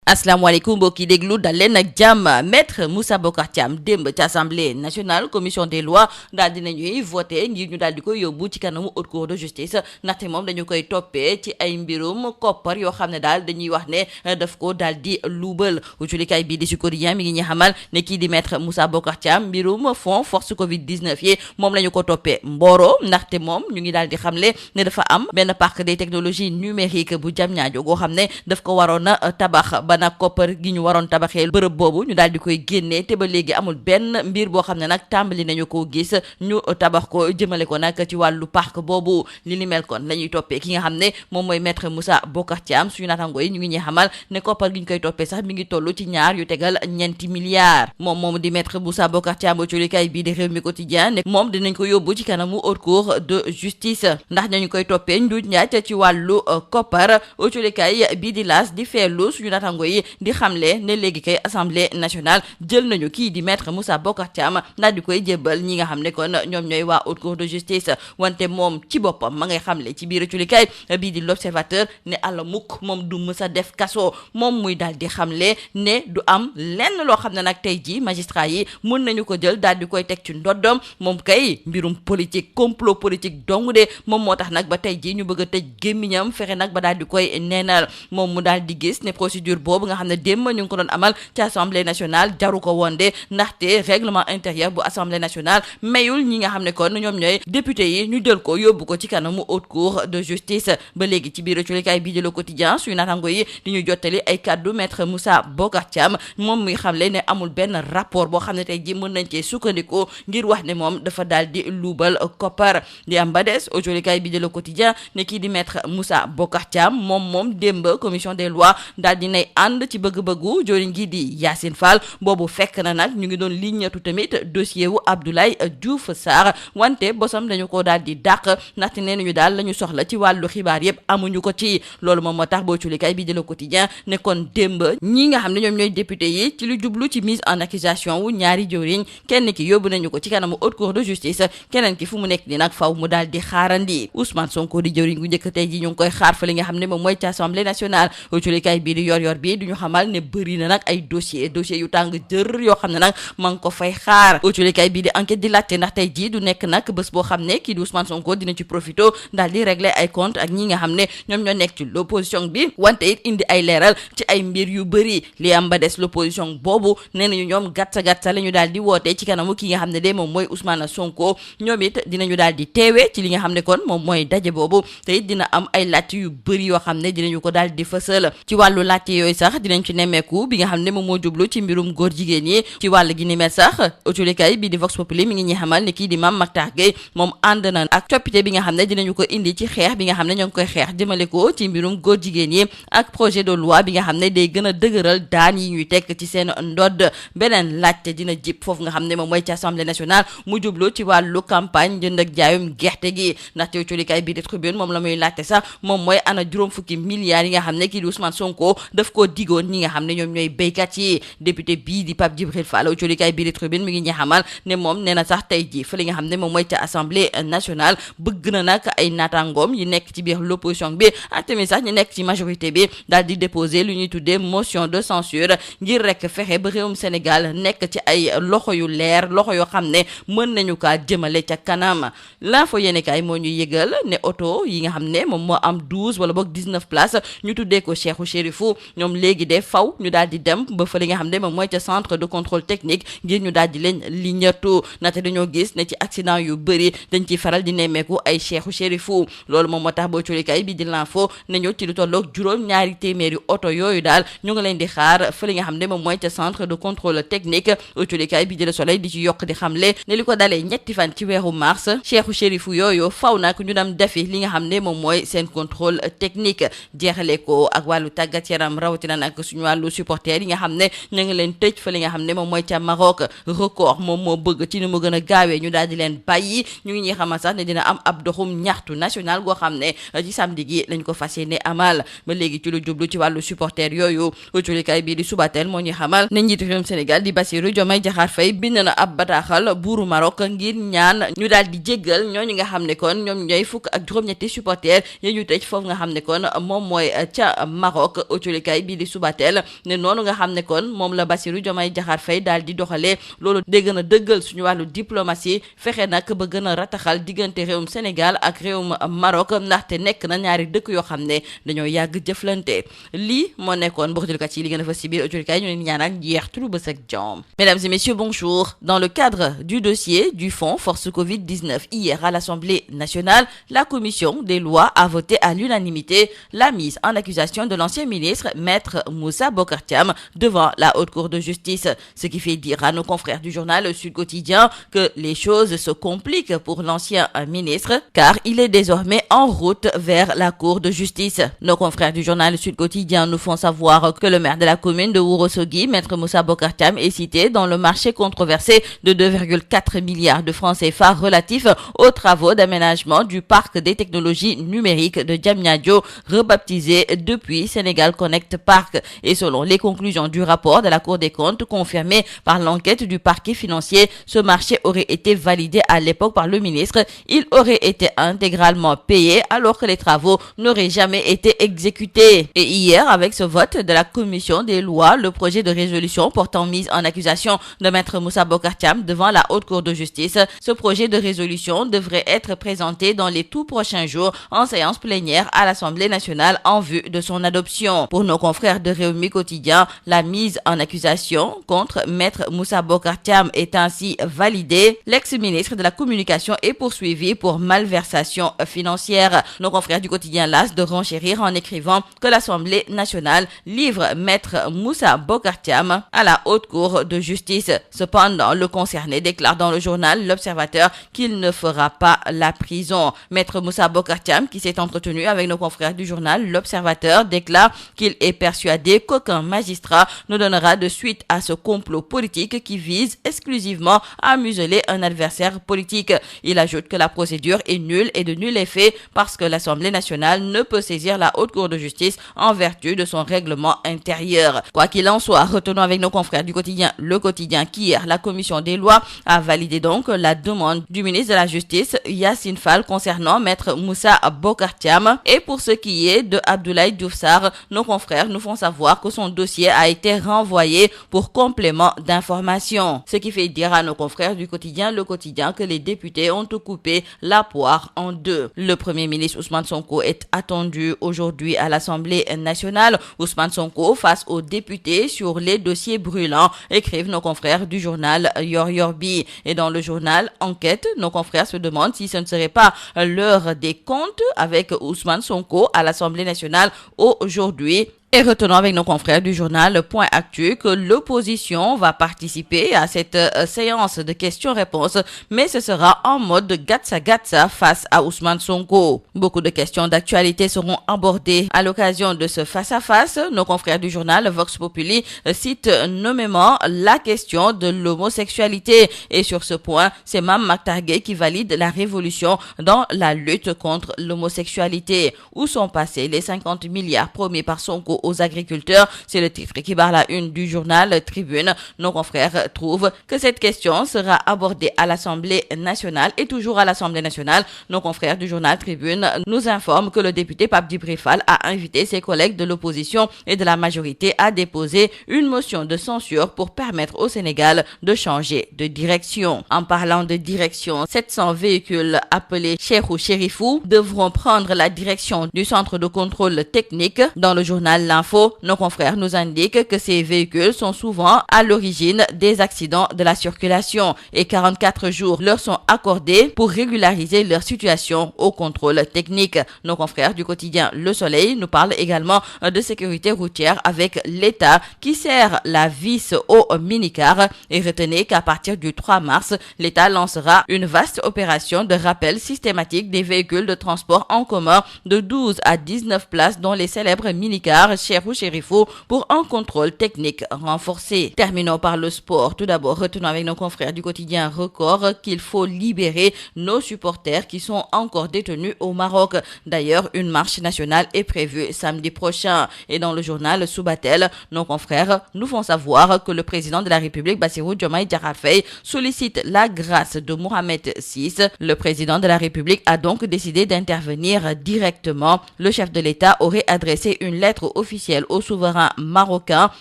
asalaamaaleykum mbokki déglu dal leen ak jàmm maître Moussa Bocar Thiam démb ci assemblée nationale commission des lois daal dinañuy voté ngir ñu daal di koy yóbbu ci kanamu haute cour de justice ndaxte moom dañu koy toppee ci ay mbirum koppar yoo xam ne daal dañuy wax ne daf ko daal di luubal uculikaay bii di si quotidien mi ngi ñu xamal ne kii di maître Moussa Bocar Thiam mbirum fonds force covid 19 yi moom la ñu ko toppee mbooro ndaxte moom ñu ngi daal di xamle ne dafa am benn parc des technologies numériques bu Diamniadio goo xam ne daf ko waroon a tabax ba nag koppar gi ñu waroon tabaxee bërëb boobu ñu daal di koy génnee te ba léegi amul benn mbir boo xam ne nag tàmbali nañu koo gis ñu tabax ko jëmale ko nag ci wàllu parc boobu li ni mel kon la ñuy toppee ki nga xam ne moom mooy maître Moussa Bocar Thiam suñu naataango yi ñu ngi ñuy xamal ne koppar gi ñu koy toppee sax mi ngi toll ci ñaar yu tegal ñeenti milliards moom di maître Moussa Bocar Thiam ba colikaay bii di réew mi quotidien ne moom dinañ ko yóbbu ci kanamu haute cour de justice ndax nañu koy toppee njuuj njaaj ci wàllu koppar colikaay bii di laas di feelu suñu naataango yi di xamle ne léegi kay assemblée nationale jël nañu kii di maître Moussa Bocar Thiam daal di koy jébbal ñi nga xam ne kon ñoom ñooy waa haute cour de justice wante moom ci boppam ma ngay xamle ci biir culikaay bii di l'observateur ne àlla mukk moom du mës a def kaso moom muy daal di xamle ne du am lenn loo xam ne nag tey ji magistrat yi mun nañu ko jël daal di koy teg ci ndoddom moom kay mbirum politique complot politique dong de moom moo tax nag ba tey ji ñu bëgg a tëj gémmiñam fexe nag ba daal di koy neenal moom mu daal di gis ne procédure boobu nga xam ne démb ñu ngi ko doon amal ci assemblée nationale jaru ko woon de ndaxte règlement intérieur bu assemblée nationale mayul ñi nga xam ne kon ñoom ñooy député yi ñu jël ko yóbbu ko ci kanamu haute cour de justice ba léegi ci biir culikaay bii di Le Quotidien suñu naataango yi di ñu jottali ay kaddu maître Moussa Bocar Thiam moom muy xamle ne amul benn rapport boo xam ne tey ji mën nañ cee sukkandiku ngir wax ne moom dafa daal di luubal koppar di am ba des culikaay bii di Le Quotidien ne kii di maître Moussa Bocar Thiam moom démb commission des lois daal di nay ànd ci bëgg-bëggu joriñ gi di Yacine Fall boobu fekk na nag ñu ngi doon liñatu tamit dossier wu Abdoulaye Diouf Sarr wante bosam dañu ko daal di dàq ndaxte nee nañu daal la ñu soxla ci wàllu xibaar yëpp amuñu ko ci loolu moom moo tax boo culikaay bi di Le Quotidien ne kon démb ñi nga xam ne ñoom ñooy député yi ci lu jublu ci mise en accusation wu ñaari joriñ kenn ki yóbbu nañu ko ci kanamu haute cour de justice keneen ki fu mu nekk ni nag faw mu daal di xaarandi Ousmane Sonko di joriñ gu njëkk tey ji ñu ngi koy xaar fa li nga xam ne moom mooy ci assemblée nationale culikaay bi di yor bi duñu xamal ne bëri na nag ay dossier yu tàng jër yoo xam ne nag ma ngi ko fay xaar autolikaay bii di enquête di laajte ndax tey jii du nekk nag bés boo xam ne kii di Ousmane Sonko dina ci profito daal di régler ay compte ak ñi nga xam ne ñoom ñoo nekk ci l'opposition bi wante it indi ay leeral ci ay mbir yu bëri li am ba des l'opposition boobu nee nañu ñoom gàtta la ñu daal di woote ci kanamu ki nga xam ne de moom mooy Ousmane Sonko ñoom it dinañu daal di teewee ci li nga xam ne kon moom mooy daje boobu te it dina am ay laajte yu bëri yoo xam ne dinañu ko daal di fësal ci wàllu laajte yooyu sax dinañ ci nemmeeku bi nga xam ne moom moo jublu ci mbirum góor jigéen yi ci wàll gi ni mel sax autolikaay bi di Vox Populi mi ngi ñuy xamal ne kii di Mame Mactar Gueye moom ànd na ak coppite bi nga xam ne dinañu ko indi ci xeex bi nga xam ne ñoo ngi koy xeex jëmale ko ci mbirum góor jigéen yi ak projet de loi bi nga xam ne day gën a dëgëral daan yi ñuy tekk ci seen ndodd beneen laajte dina jip foofu nga xam ne moom mooy ci assemblée nationale mu jublu ci wàllu campagne jënd ak jaayum gerte gi ndaxte autolikaay bi di Tribune moom la muy laajte sax moom mooy ana juróom fukki milliards yi nga xam ne kii di Ousmane Sonko daf koo digoon ñi nga xam ne ñoom ñooy béykat yi député bii di Pape Djibril Fall autolikaay bii di Tribune mi ngi ñuy xamal ne moom nee na sax tey ji fa li nga xam ne moom mooy ca assemblée nationale bëgg na nag ay naataangoom yi nekk ci biir l'opposition bi ak tamit sax ñu nekk ci majorité bi daal di déposer lu ñuy tuddee motion de censure ngir rek fexe ba réewum Sénégal nekk ci ay loxo yu leer loxo yoo xam ne mën nañu kaa jëmale ca kanam l'info yéenekaay moo ñu yëgal ne oto yi nga xam ne moom moo am 12 wala boog 19 places ñu tuddee ko Cheikhou Chérifou ñoom léegi de faw ñu daal di dem ba fa li nga xam ne moom mooy ca centre de contrôle technique ngir ñu daal di leen li ñettu ndaxte dañoo gis ne ci accident yu bëri dañ ciy faral di nemmeeku ay Cheikhou Chérifou loolu moom moo tax boo colikaay bi di l'info ne ñu ci lu tolloog juróom ñaari téeméeri oto yooyu daal ñu ngi leen di xaar fa li nga xam ne moom mooy ca centre de contrôle technique colikaay bi di Le Soleil di ci yokk di xamle ne li ko dalee ñetti fan ci weeru mars Cheikhou Chérifou yooyu faw nag ñu dem defi li nga xam ne moom mooy seen contrôle technique jeexale ko ak wàllu tàggat yaram rawatina nag suñu wàllu supporter yi nga xam ne ñu ngi leen tëj fa li nga xam ne moom mooy ca Maroc record moom moo bëgg ci ni mu gën a gaawee ñu daal di leen bàyyi ñu ngi ñuy xamal sax ne dina am ab doxum ñaxtu national goo xam ne ci samedi gi lañ ko fas yéene amal ba léegi ci lu jublu ci wàllu supporter yooyu autolikaay bii di Subatel moo ñuy xamal ne njiitu réewum Sénégal di Bassirou Diomaye Diakhar Faye bind na ab bataaxal buuru Maroc ngir ñaan ñu daal di jéggal ñooñu nga xam ne kon ñoom ñooy fukk ak juróom-ñetti supporter yi ñu tëj foofu nga xam ne kon moom mooy ca Maroc autolikaay bi bii di Subatel ne noonu nga xam ne kon moom la Bassirou Diomaye Diakhar Faye daal di doxalee loolu dégg na dëggal suñu wàllu diplomatie fexe nag ba gën a rataxal diggante réewum Sénégal ak réewum Maroc ndaxte nekk na ñaari dëkk yoo xam ne dañoo yàgg jëflante lii moo nekkoon boxjulkat yi li gën a fa si biir autorité ñu leen ñaanal jeex turu bës ak jàmm. Mesdames et messieurs, bonjour. Dans le cadre du dossier du fonds Force Covid-19 hier à l'Assemblée nationale, la commission des lois a voté à l'unanimité la mise en accusation de l'ancien ministre Maître Moussa Bocar Thiam devant la Haute Cour de justice. Ce qui fait dire à nos confrères du journal Sud Quotidien que les choses se compliquent pour l'ancien ministre car il est désormais en route vers la Cour de justice. Nos confrères du journal Sud Quotidien nous font savoir que le maire de la commune de Ourossogui, Maître Moussa Bocar Thiam, est cité dans le marché controversé de 2,4 milliards de francs CFA relatif aux travaux d'aménagement du parc des technologies numériques de Diamniadio, rebaptisé depuis Sénégal Connect Park. Et selon les conclusions du rapport de la Cour des comptes confirmé par l'enquête du parquet financier, ce marché aurait été validé à l'époque par le ministre. Il aurait été intégralement payé alors que les travaux n'auraient jamais été exécutés. Et hier, avec ce vote de la commission des lois, le projet de résolution portant mise en accusation de Maître Moussa Bocar Thiam devant la Haute Cour de justice, ce projet de résolution devrait être présenté dans les tout prochains jours en séance plénière à l'Assemblée nationale en vue de son adoption. Pour nos confrères de Rewmi Quotidien, la mise en accusation contre Maître Moussa Bocar Thiam est ainsi validée. L'ex-ministre de la Communication est poursuivi pour malversation financière. Nos confrères du quotidien LAS de renchérir en écrivant que l'Assemblée nationale livre Maître Moussa Bocar Thiam à la Haute Cour de justice. Cependant, le concerné déclare dans le journal L'Observateur qu'il ne fera pas la prison. Maître Moussa Bocar Thiam, qui s'est entretenu avec nos confrères du journal L'Observateur, déclare qu'il est persuadé qu'aucun magistrat ne donnera de suite à ce complot politique qui vise exclusivement à museler un adversaire politique. Il ajoute que la procédure est nulle et de nul effet parce que l'Assemblée nationale ne peut saisir la Haute Cour de justice en vertu de son règlement intérieur. Quoi qu'il en soit, retenons avec nos confrères du quotidien Le Quotidien qu'hier, la commission des lois a validé donc la demande du ministre de la Justice, Yassine Fall, concernant Maître Moussa Bocar Thiam. Et pour ce qui est de Abdoulaye Diouf Sarr, nos confrères nous font savoir que son dossier a été renvoyé pour complément d'information. Ce qui fait dire à nos confrères du quotidien Le Quotidien que les députés ont coupé la poire en deux. Le Premier ministre Ousmane Sonko est attendu aujourd'hui à l'Assemblée nationale. Ousmane Sonko face aux députés sur les dossiers brûlants, écrivent nos confrères du journal Yor Yorbi. Et dans le journal Enquête, nos confrères se demandent si ce ne serait pas l'heure des comptes avec Ousmane Sonko à l'Assemblée nationale aujourd'hui. Et retenons avec nos confrères du journal Point Actu que l'opposition va participer à cette séance de questions-réponses, mais ce sera en mode gatsa-gatsa face à Ousmane Sonko. Beaucoup de questions d'actualité seront abordées à l'occasion de ce face-à-face. Nos confrères du journal Vox Populi citent nommément la question de l'homosexualité. Et sur ce point, c'est Mame Mactar Gueye qui valide la révolution dans la lutte contre l'homosexualité. Où sont passés les 50 milliards promis par Sonko aux agriculteurs? C'est le titre qui barre la une du journal Tribune. Nos confrères trouvent que cette question sera abordée à l'Assemblée nationale. Et toujours à l'Assemblée nationale, nos confrères du journal Tribune nous informent que le député Pape Djibril Fall a invité ses collègues de l'opposition et de la majorité à déposer une motion de censure pour permettre au Sénégal de changer de direction. En parlant de direction, 700 véhicules appelés Cheikhou Chérifou devront prendre la direction du centre de contrôle technique. Dans le journal L'Info, nos confrères nous indiquent que ces véhicules sont souvent à l'origine des accidents de la circulation et 44 jours leur sont accordés pour régulariser leur situation au contrôle technique. Nos confrères du quotidien Le Soleil nous parlent également de sécurité routière avec l'État qui serre la vis aux minicars. Et retenez qu'à partir du 3 mars, l'État lancera une vaste opération de rappel systématique des véhicules de transport en commun de 12 à 19 places dont les célèbres minicars Cheikhou Chérifou pour un contrôle technique renforcé. Terminons par le sport. Tout d'abord, retenons avec nos confrères du quotidien Record qu'il faut libérer nos supporters qui sont encore détenus au Maroc. D'ailleurs, une marche nationale est prévue samedi prochain. Et dans le journal Subatel, nos confrères nous font savoir que le président de la République, Bassirou Diomaye Diakhar Faye, sollicite la grâce de Mohamed VI. Le président de la République a donc décidé d'intervenir directement. Le chef de l'État aurait adressé une lettre au officielle au souverain marocain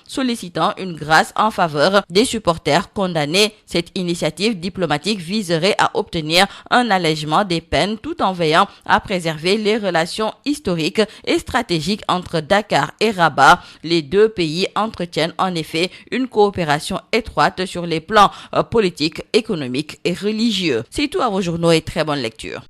sollicitant une grâce en faveur des supporters condamnés. Cette initiative diplomatique viserait à obtenir un allègement des peines tout en veillant à préserver les relations historiques et stratégiques entre Dakar et Rabat. Les deux pays entretiennent en effet une coopération étroite sur les plans politiques, économiques et religieux. C'est tout à vos journaux et très bonne lecture.